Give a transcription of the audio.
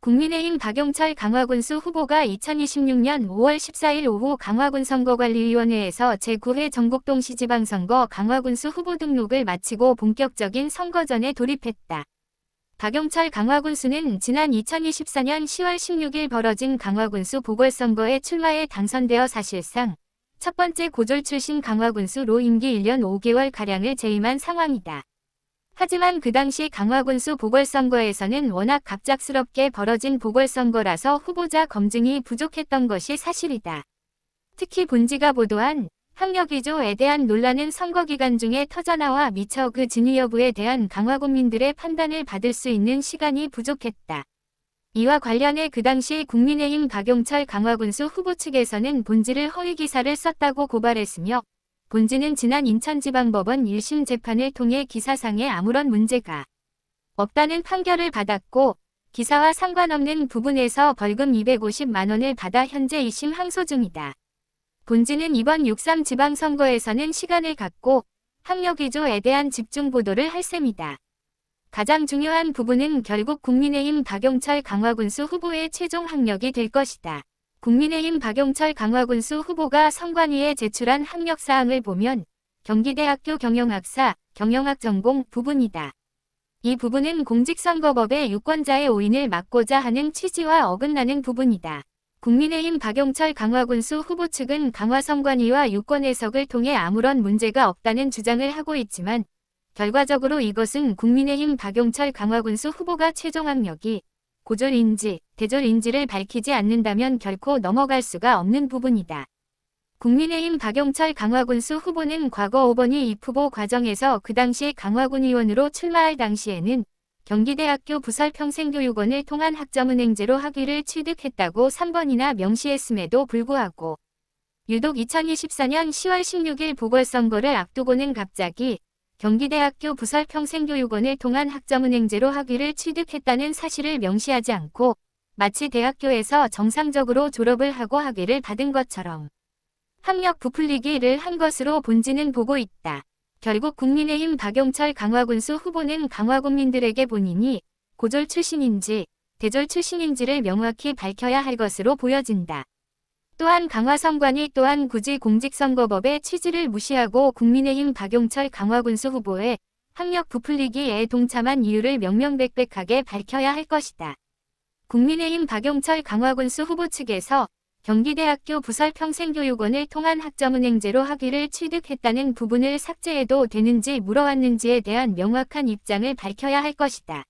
국민의힘 박용철 강화군수 후보가 2026년 5월 14일 오후 강화군선거관리위원회에서 제9회 전국동시지방선거 강화군수 후보 등록을 마치고 본격적인 선거전에 돌입했다. 박용철 강화군수는 지난 2024년 10월 16일 벌어진 강화군수 보궐선거에 출마해 당선되어 사실상 첫 번째 고졸 출신 강화군수로 임기 1년 5개월가량을 재임한 상황이다. 하지만 그 당시 강화군수 보궐선거에서는 워낙 갑작스럽게 벌어진 보궐선거라서 후보자 검증이 부족했던 것이 사실이다. 특히 본지가 보도한 학력 위조에 대한 논란은 선거 기간 중에 터져나와 미처 그 진위 여부에 대한 강화군민들의 판단을 받을 수 있는 시간이 부족했다. 이와 관련해 그 당시 국민의힘 박용철 강화군수 후보 측에서는 본지를 허위 기사를 썼다고 고발했으며 본지는 지난 인천지방법원 1심 재판을 통해 기사상에 아무런 문제가 없다는 판결을 받았고 기사와 상관없는 부분에서 벌금 250만 원을 받아 현재 2심 항소 중이다. 본지는 이번 6.3 지방선거에서는 시간을 갖고 학력 위조에 대한 집중 보도를 할 셈이다. 가장 중요한 부분은 결국 국민의힘 박용철 강화군수 후보의 최종 학력이 될 것이다. 국민의힘 박용철 강화군수 후보가 선관위에 제출한 학력사항을 보면 경기대학교 경영학사, 경영학 전공 부분이다. 이 부분은 공직선거법의 유권자의 오인을 막고자 하는 취지와 어긋나는 부분이다. 국민의힘 박용철 강화군수 후보 측은 강화선관위와 유권 해석을 통해 아무런 문제가 없다는 주장을 하고 있지만 결과적으로 이것은 국민의힘 박용철 강화군수 후보가 최종 학력이 고졸인지 대졸인지를 밝히지 않는다면 결코 넘어갈 수가 없는 부분이다. 국민의힘 박용철 강화군수 후보는 과거 5번이 입후보 과정에서 그 당시 강화군 의원으로 출마할 당시에는 경기대학교 부설평생교육원을 통한 학점은행제로 학위를 취득했다고 3번이나 명시했음에도 불구하고 유독 2024년 10월 16일 보궐선거를 앞두고는 갑자기 경기대학교 부설평생교육원을 통한 학점은행제로 학위를 취득했다는 사실을 명시하지 않고 마치 대학교에서 정상적으로 졸업을 하고 학위를 받은 것처럼 학력 부풀리기를 한 것으로 본지는 보고 있다. 결국 국민의힘 박용철 강화군수 후보는 강화군민들에게 본인이 고졸 출신인지 대졸 출신인지를 명확히 밝혀야 할 것으로 보여진다. 또한 강화선관위 또한 굳이 공직선거법의 취지를 무시하고 국민의힘 박용철 강화군수 후보의 학력 부풀리기에 동참한 이유를 명명백백하게 밝혀야 할 것이다. 국민의힘 박용철 강화군수 후보 측에서 경기대학교 부설평생교육원을 통한 학점은행제로 학위를 취득했다는 부분을 삭제해도 되는지 물어왔는지에 대한 명확한 입장을 밝혀야 할 것이다.